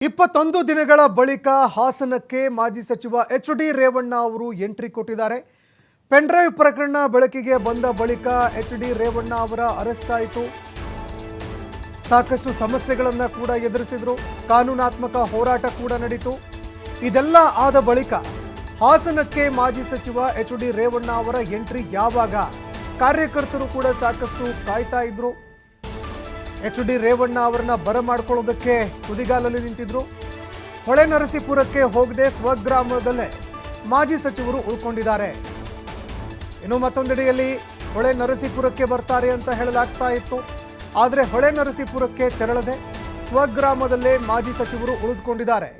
21 ದಿನಗಳ ಬಳಿಕ ಹಾಸನಕ್ಕೆ ಮಾಜಿ ಸಚಿವ ಎಚ್.ಡಿ. ರೇವಣ್ಣ ಅವರು ಎಂಟ್ರಿ ಕೊಟ್ಟಿದ್ದಾರೆ. ಪೆನ್ಡ್ರೈವ್ ಪ್ರಕರಣ ಬೆಳಕಿಗೆ ಬಂದ ಬಳಿಕ ಎಚ್.ಡಿ. ರೇವಣ್ಣ ಅವರ ಅರೆಸ್ಟ್ ಆಯಿತು. ಸಾಕಷ್ಟು ಸಮಸ್ಯೆಗಳನ್ನು ಕೂಡ ಎದುರಿಸಿದ್ರು. ಕಾನೂನಾತ್ಮಕ ಹೋರಾಟ ಕೂಡ ನಡೆಯಿತು. ಇದೆಲ್ಲ ಆದ ಬಳಿಕ ಹಾಸನಕ್ಕೆ ಮಾಜಿ ಸಚಿವ ಎಚ್.ಡಿ. ರೇವಣ್ಣ ಅವರ ಎಂಟ್ರಿ ಯಾವಾಗ? ಕಾರ್ಯಕರ್ತರು ಕೂಡ ಸಾಕಷ್ಟು ಕಾಯ್ತಾ ಇದ್ರು. ಎಚ್.ಡಿ. ರೇವಣ್ಣ ಅವರನ್ನ ಬರಮಾಡ್ಕೊಳ್ಳೋದಕ್ಕೆ ತುದಿಗಾಲಲ್ಲಿ ನಿಂತಿದ್ರು. ಹೊಳೆನರಸೀಪುರಕ್ಕೆ ಹೋಗದೆ ಸ್ವಗ್ರಾಮದಲ್ಲೇ ಮಾಜಿ ಸಚಿವರು ಉಳ್ಕೊಂಡಿದ್ದಾರೆ. ಇನ್ನು ಮತ್ತೊಂದೆಡೆಯಲ್ಲಿ ಹೊಳೆನರಸೀಪುರಕ್ಕೆ ಬರ್ತಾರೆ ಅಂತ ಹೇಳಲಾಗ್ತಾ ಇತ್ತು. ಆದರೆ ಹೊಳೆನರಸೀಪುರಕ್ಕೆ ತೆರಳದೆ ಸ್ವಗ್ರಾಮದಲ್ಲೇ ಮಾಜಿ ಸಚಿವರು ಉಳಿದುಕೊಂಡಿದ್ದಾರೆ.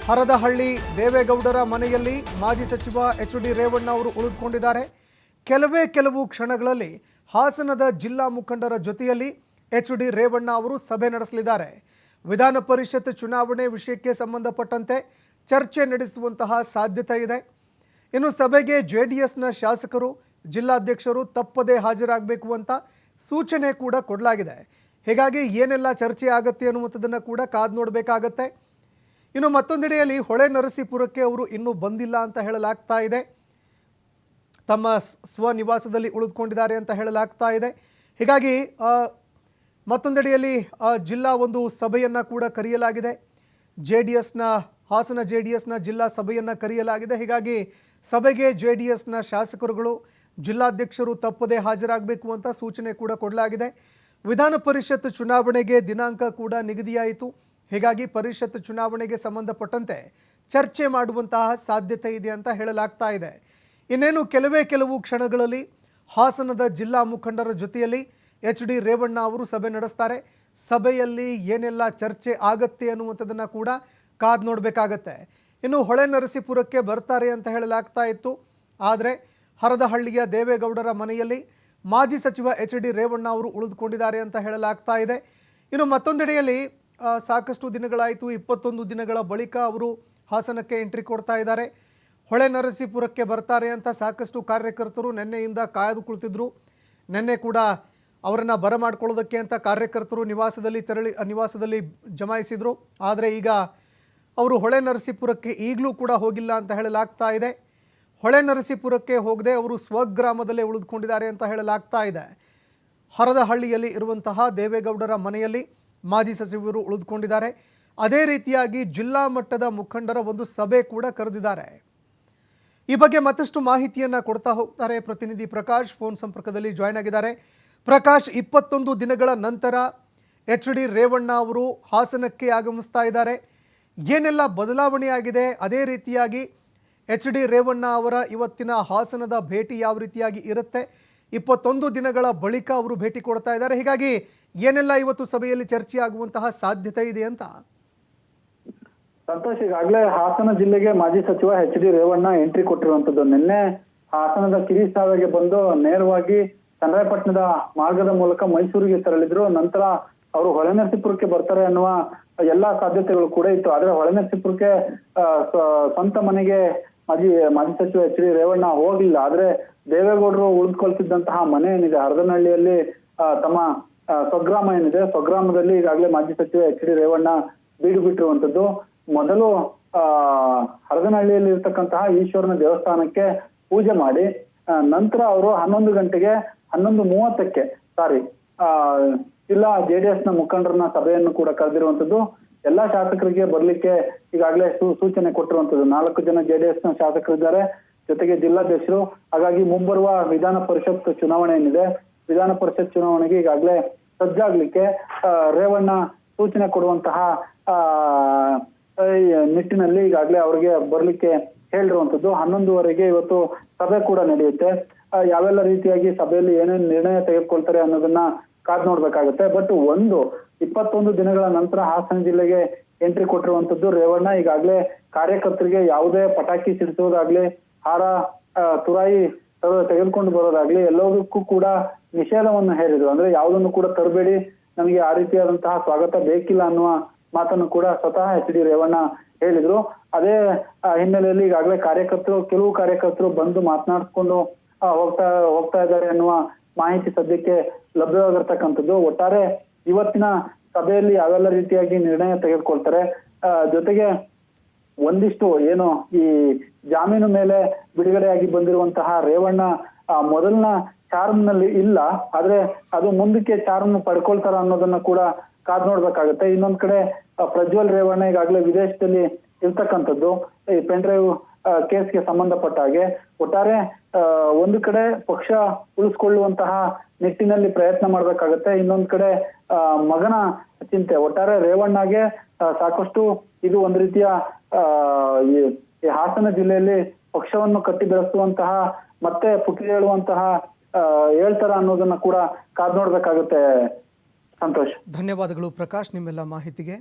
ಹರದಹಳ್ಳಿ ದೇವೇಗೌಡರ ಮನೆಯಲ್ಲಿ ಮಾಜಿ ಸಚಿವ ಎಚ್.ಡಿ. ರೇವಣ್ಣ ಅವರು ಉಳಿದುಕೊಂಡಿದ್ದಾರೆ. ಕೆಲವು ಕ್ಷಣಗಳಲ್ಲಿ ಹಾಸನದ ಜಿಲ್ಲಾ ಮುಖಂಡರ ಜೊತೆಯಲ್ಲಿ ಎಚ್.ಡಿ. ರೇವಣ್ಣ ಅವರು ಸಭೆ ನಡೆಸಲಿದ್ದಾರೆ. ವಿಧಾನ ಪರಿಷತ್ ಚುನಾವಣೆ ವಿಷಯಕ್ಕೆ ಸಂಬಂಧಪಟ್ಟಂತೆ ಚರ್ಚೆ ನಡೆಸುವಂತಹ ಸಾಧ್ಯತೆ ಇದೆ. ಇನ್ನು ಸಭೆಗೆ ಜೆಡಿಎಸ್ನ ಶಾಸಕರು, ಜಿಲ್ಲಾಧ್ಯಕ್ಷರು ತಪ್ಪದೇ ಹಾಜರಾಗಬೇಕು ಅಂತ ಸೂಚನೆ ಕೂಡ ಕೊಡಲಾಗಿದೆ. ಹೀಗಾಗಿ ಏನೆಲ್ಲ ಚರ್ಚೆ ಆಗುತ್ತೆ ಅನ್ನುವಂಥದ್ದನ್ನು ಕೂಡ ಕಾದು ನೋಡಬೇಕಾಗತ್ತೆ. ಇನ್ನು ಮತ್ತೊಂದೆಡೆಯಲ್ಲಿ ಹೊಳೆನರಸೀಪುರಕ್ಕೆ ಅವರು ಇನ್ನೂ ಬಂದಿಲ್ಲ ಅಂತ ಹೇಳಲಾಗ್ತಾ ಇದೆ. ತಮ್ಮ ಸ್ವನಿವಾಸದಲ್ಲಿ ಉಳಿದುಕೊಂಡಿದ್ದಾರೆ ಅಂತ ಹೇಳಲಾಗ್ತಾ ಇದೆ. ಹೀಗಾಗಿ ಮತ್ತೊಂದೆಡೆಯಲ್ಲಿ ಜಿಲ್ಲಾ ಒಂದು ಸಭೆಯನ್ನು ಕೂಡ ಕರೆಯಲಾಗಿದೆ. ಹಾಸನ ಜೆಡಿಎಸ್ನ ಜಿಲ್ಲಾ ಸಭೆಯನ್ನು ಕರೆಯಲಾಗಿದೆ. ಹೀಗಾಗಿ ಸಭೆಗೆ ಜೆಡಿಎಸ್ನ ಶಾಸಕರುಗಳು, ಜಿಲ್ಲಾಧ್ಯಕ್ಷರು ತಪ್ಪದೇ ಹಾಜರಾಗಬೇಕು ಅಂತ ಸೂಚನೆ ಕೂಡ ಕೊಡಲಾಗಿದೆ. ವಿಧಾನ ಪರಿಷತ್ ಚುನಾವಣೆಗೆ ದಿನಾಂಕ ಕೂಡ ನಿಗದಿಯಾಯಿತು. ಹೀಗಾಗಿ ಪರಿಷತ್ ಚುನಾವಣೆಗೆ ಸಂಬಂಧಪಟ್ಟಂತೆ ಚರ್ಚೆ ಮಾಡುವಂತಹ ಸಾಧ್ಯತೆ ಇದೆ ಅಂತ ಹೇಳಲಾಗ್ತಾ ಇದೆ. ಇನ್ನೇನು ಕೆಲವು ಕ್ಷಣಗಳಲ್ಲಿ ಹಾಸನದ ಜಿಲ್ಲಾ ಮುಖಂಡರ ಜೊತೆಯಲ್ಲಿ ಎಚ್.ಡಿ. ರೇವಣ್ಣ ಅವರು ಸಭೆ ನಡೆಸ್ತಾರೆ. ಸಭೆಯಲ್ಲಿ ಏನೆಲ್ಲ ಚರ್ಚೆ ಆಗತ್ತೆ ಅನ್ನುವಂಥದ್ದನ್ನು ಕೂಡ ಕಾದು ನೋಡಬೇಕಾಗತ್ತೆ. ಇನ್ನು ಹೊಳೆನರಸೀಪುರಕ್ಕೆ ಬರ್ತಾರೆ ಅಂತ ಹೇಳಲಾಗ್ತಾ ಇತ್ತು. ಆದರೆ ಹರದಹಳ್ಳಿಯ ದೇವೇಗೌಡರ ಮನೆಯಲ್ಲಿ ಮಾಜಿ ಸಚಿವ ಎಚ್.ಡಿ. ರೇವಣ್ಣ ಅವರು ಉಳಿದುಕೊಂಡಿದ್ದಾರೆ ಅಂತ ಹೇಳಲಾಗ್ತಾ ಇದೆ. ಇನ್ನು ಮತ್ತೊಂದೆಡೆಯಲ್ಲಿ ಸಾಕಷ್ಟು ದಿನಗಳಾಯಿತು. 21 ದಿನಗಳ ಬಳಿಕ ಅವರು ಹಾಸನಕ್ಕೆ ಎಂಟ್ರಿ ಕೊಡ್ತಾ ಇದ್ದಾರೆ. ಹೊಳೆನರಸೀಪುರಕ್ಕೆ ಬರ್ತಾರೆ ಅಂತ ಸಾಕಷ್ಟು ಕಾರ್ಯಕರ್ತರು ನಿನ್ನೆಯಿಂದ ಕಾಯ್ದು ಕುಳಿತಿದ್ರು. ನಿನ್ನೆ ಕೂಡ ಅವರನ್ನು ಬರಮಾಡ್ಕೊಳ್ಳೋದಕ್ಕೆ ಅಂತ ಕಾರ್ಯಕರ್ತರು ನಿವಾಸದಲ್ಲಿ ಜಮಾಯಿಸಿದರು. ಆದರೆ ಈಗ ಅವರು ಹೊಳೆನರಸೀಪುರಕ್ಕೆ ಈಗಲೂ ಕೂಡ ಹೋಗಿಲ್ಲ ಅಂತ ಹೇಳಲಾಗ್ತಾ ಇದೆ. ಹೊಳೆನರಸೀಪುರಕ್ಕೆ ಹೋಗದೆ ಅವರು ಸ್ವಗ್ರಾಮದಲ್ಲೇ ಉಳಿದುಕೊಂಡಿದ್ದಾರೆ ಅಂತ ಹೇಳಲಾಗ್ತಾ ಇದೆ. ಹರದಹಳ್ಳಿಯಲ್ಲಿ ಇರುವಂತಹ ದೇವೇಗೌಡರ ಮನೆಯಲ್ಲಿ ಮಾಜಿ ಸಚಿವರು ಉಳಿದುಕೊಂಡಿದ್ದಾರೆ. ಅದೇ ರೀತಿಯಾಗಿ ಜಿಲ್ಲಾ ಮಟ್ಟದ ಮುಖಂಡರ ಒಂದು ಸಭೆ ಕೂಡ ಕರೆದಿದ್ದಾರೆ. ಈ ಬಗ್ಗೆ ಮತ್ತಷ್ಟು ಮಾಹಿತಿಯನ್ನು ಕೊಡ್ತಾ ಹೋಗ್ತಾರೆ ಪ್ರತಿನಿಧಿ ಪ್ರಕಾಶ್. ಫೋನ್ ಸಂಪರ್ಕದಲ್ಲಿ ಜಾಯ್ನ್ ಆಗಿದ್ದಾರೆ. ಪ್ರಕಾಶ್, 21 ದಿನಗಳ ನಂತರ ಎಚ್.ಡಿ. ರೇವಣ್ಣ ಅವರು ಹಾಸನಕ್ಕೆ ಆಗಮಿಸ್ತಾ ಇದ್ದಾರೆ. ಏನೆಲ್ಲ ಬದಲಾವಣೆ ಆಗಿದೆ? ಅದೇ ರೀತಿಯಾಗಿ ಎಚ್.ಡಿ. ರೇವಣ್ಣ ಅವರ ಇವತ್ತಿನ ಹಾಸನದ ಭೇಟಿ ಯಾವ ರೀತಿಯಾಗಿ ಇರುತ್ತೆ? 21 ದಿನಗಳ ಬಳಿಕ ಅವರು ಭೇಟಿ ಕೊಡ್ತಾ ಇದ್ದಾರೆ. ಹೀಗಾಗಿ ಏನೆಲ್ಲ ಇವತ್ತು ಸಭೆಯಲ್ಲಿ ಚರ್ಚೆ ಆಗುವಂತಹ ಸಾಧ್ಯತೆ ಇದೆ ಅಂತ? ಸಂತೋಷ್, ಈಗಾಗಲೇ ಹಾಸನ ಜಿಲ್ಲೆಗೆ ಮಾಜಿ ಸಚಿವ ಎಚ್.ಡಿ. ರೇವಣ್ಣ ಎಂಟ್ರಿ ಕೊಟ್ಟಿರುವಂತದ್ದು. ನಿನ್ನೆ ಹಾಸನದ ಕಿರಿಸಾವೆಗೆ ಬಂದು ನೇರವಾಗಿ ಚನ್ನರಾಯಪಟ್ಟಣದ ಮಾರ್ಗದ ಮೂಲಕ ಮೈಸೂರಿಗೆ ತೆರಳಿದ್ರು. ನಂತರ ಅವರು ಹೊಳೆನರಸೀಪುರಕ್ಕೆ ಬರ್ತಾರೆ ಅನ್ನುವ ಎಲ್ಲಾ ಸಾಧ್ಯತೆಗಳು ಕೂಡ ಇತ್ತು. ಆದ್ರೆ ಹೊಳೆನರಸೀಪುರಕ್ಕೆ ಸ್ವಂತ ಮನೆಗೆ ಮಾಜಿ ಸಚಿವ ಎಚ್.ಡಿ. ರೇವಣ್ಣ ಹೋಗಿಲ್ಲ. ಆದ್ರೆ ದೇವೇಗೌಡರು ಉಳಿದುಕೊಳ್ತಿದ್ದಂತಹ ಮನೆ ಏನಿದೆ ಹರದನಹಳ್ಳಿಯಲ್ಲಿ, ತಮ್ಮ ಸ್ವಗ್ರಾಮ ಏನಿದೆ, ಸ್ವಗ್ರಾಮದಲ್ಲಿ ಈಗಾಗಲೇ ಮಾಜಿ ಸಚಿವ ಎಚ್.ಡಿ. ರೇವಣ್ಣ ಬೀಡು ಬಿಟ್ಟಿರುವಂತದ್ದು. ಮೊದಲು ಹರದನಹಳ್ಳಿಯಲ್ಲಿ ಇರ್ತಕ್ಕಂತಹ ಈಶ್ವರನ ದೇವಸ್ಥಾನಕ್ಕೆ ಪೂಜೆ ಮಾಡಿ ನಂತರ ಅವರು 11:30ಕ್ಕೆ ಜಿಲ್ಲಾ ಜೆಡಿಎಸ್ ನ ಮುಖಂಡರನ್ನ ಸಭೆಯನ್ನು ಕೂಡ ಕರೆದಿರುವಂತದ್ದು. ಎಲ್ಲಾ ಶಾಸಕರಿಗೆ ಬರ್ಲಿಕ್ಕೆ ಈಗಾಗಲೇ ಸೂಚನೆ ಕೊಟ್ಟಿರುವಂತದ್ದು. 4 ಜನ ಜೆಡಿಎಸ್ ನ ಶಾಸಕರಿದ್ದಾರೆ, ಜೊತೆಗೆ ಜಿಲ್ಲಾಧ್ಯಕ್ಷರು. ಹಾಗಾಗಿ ಮುಂಬರುವ ವಿಧಾನ ಪರಿಷತ್ ಚುನಾವಣೆ ಏನಿದೆ, ವಿಧಾನ ಪರಿಷತ್ ಚುನಾವಣೆಗೆ ಈಗಾಗಲೇ ಸಜ್ಜಾಗ್ಲಿಕ್ಕೆ ರೇವಣ್ಣ ಸೂಚನೆ ಕೊಡುವಂತಹ ನಿಟ್ಟಿನಲ್ಲಿ ಈಗಾಗಲೇ ಅವರಿಗೆ ಬರ್ಲಿಕ್ಕೆ ಹೇಳಿರುವಂತದ್ದು. 11:30ಗೆ ಇವತ್ತು ಸಭೆ ಕೂಡ ನಡೆಯುತ್ತೆ. ಯಾವೆಲ್ಲ ರೀತಿಯಾಗಿ ಸಭೆಯಲ್ಲಿ ಏನೇನು ನಿರ್ಣಯ ತೆಗೆದುಕೊಳ್ತಾರೆ ಅನ್ನೋದನ್ನ ಕಾದ್ ನೋಡ್ಬೇಕಾಗತ್ತೆ. ಬಟ್ 21 ದಿನಗಳ ನಂತರ ಹಾಸನ ಜಿಲ್ಲೆಗೆ ಎಂಟ್ರಿ ಕೊಟ್ಟಿರುವಂತದ್ದು ರೇವಣ್ಣ. ಈಗಾಗಲೇ ಕಾರ್ಯಕರ್ತರಿಗೆ ಯಾವುದೇ ಪಟಾಕಿ ಸಿಡಿಸೋದಾಗ್ಲಿ, ಹಾರ ತುರಾಯಿ ತೆಗೆದುಕೊಂಡು ಬರೋದಾಗ್ಲಿ ಎಲ್ಲದಕ್ಕೂ ಕೂಡ ನಿಷೇಧವನ್ನು ಹೇರಿದ್ರು. ಅಂದ್ರೆ ಯಾವುದನ್ನು ಕೂಡ ತರಬೇಡಿ, ನಮಗೆ ಆ ರೀತಿಯಾದಂತಹ ಸ್ವಾಗತ ಬೇಕಿಲ್ಲ ಅನ್ನುವ ಮಾತನ್ನು ಕೂಡ ಸ್ವತಃ ಎಚ್.ಡಿ. ರೇವಣ್ಣ ಹೇಳಿದ್ರು. ಅದೇ ಹಿನ್ನೆಲೆಯಲ್ಲಿ ಈಗಾಗಲೇ ಕೆಲವು ಕಾರ್ಯಕರ್ತರು ಬಂದು ಮಾತನಾಡಿಸ್ಕೊಂಡು ಹೋಗ್ತಾ ಇದ್ದಾರೆ ಅನ್ನುವ ಮಾಹಿತಿ ಸದ್ಯಕ್ಕೆ ಲಭ್ಯವಾಗಿರ್ತಕ್ಕಂಥದ್ದು. ಒಟ್ಟಾರೆ ಇವತ್ತಿನ ಸಭೆಯಲ್ಲಿ ಯಾವೆಲ್ಲ ರೀತಿಯಾಗಿ ನಿರ್ಣಯ ತೆಗೆದುಕೊಳ್ತಾರೆ. ಜೊತೆಗೆ ಒಂದಿಷ್ಟು ಏನು ಈ ಜಾಮೀನು ಮೇಲೆ ಬಿಡುಗಡೆಯಾಗಿ ಬಂದಿರುವಂತಹ ರೇವಣ್ಣ ಮೊದಲನ ಚಾರ್ಮ್ ನಲ್ಲಿ ಇಲ್ಲ, ಆದ್ರೆ ಅದು ಮುಂದಕ್ಕೆ ಚಾರ್ಮ್ ಪಡ್ಕೊಳ್ತಾರ ಅನ್ನೋದನ್ನ ಕೂಡ ಕಾದ್ ನೋಡ್ಬೇಕಾಗತ್ತೆ. ಇನ್ನೊಂದ್ ಕಡೆ ಪ್ರಜ್ವಲ್ ರೇವಣ್ಣ ಈಗಾಗಲೇ ವಿದೇಶದಲ್ಲಿ ಇರ್ತಕ್ಕಂಥದ್ದು ಈ ಪೆನ್ ಡ್ರೈವ್ ಕೇಸ್ಗೆ ಸಂಬಂಧಪಟ್ಟ ಹಾಗೆ. ಒಟ್ಟಾರೆ ಒಂದು ಕಡೆ ಪಕ್ಷ ಉಳಿಸ್ಕೊಳ್ಳುವಂತಹ ನಿಟ್ಟಿನಲ್ಲಿ ಪ್ರಯತ್ನ ಮಾಡ್ಬೇಕಾಗತ್ತೆ, ಇನ್ನೊಂದ್ ಕಡೆ ಮಗನ ಚಿಂತೆ. ಒಟ್ಟಾರೆ ರೇವಣ್ಣಗೆ ಸಾಕಷ್ಟು ಇದು ಒಂದು ರೀತಿಯ ಈ ಹಾಸನ ಜಿಲ್ಲೆಯಲ್ಲಿ ಪಕ್ಷವನ್ನು ಕಟ್ಟಿ ಬೆಳೆಸುವಂತಹ ಮತ್ತೆ ಪುಟಿದೇಳುವಂತಹ ಹೇಳ್ತಾರ ಅನ್ನೋದನ್ನ ಕೂಡ ಕಾದ್ ನೋಡ್ಬೇಕಾಗುತ್ತೆ. ಸಂತೋಷ್, ಧನ್ಯವಾದಗಳು ಪ್ರಕಾಶ್ ನಿಮ್ಮೆಲ್ಲ ಮಾಹಿತಿಗೆ.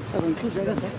सर उनकी जगह सर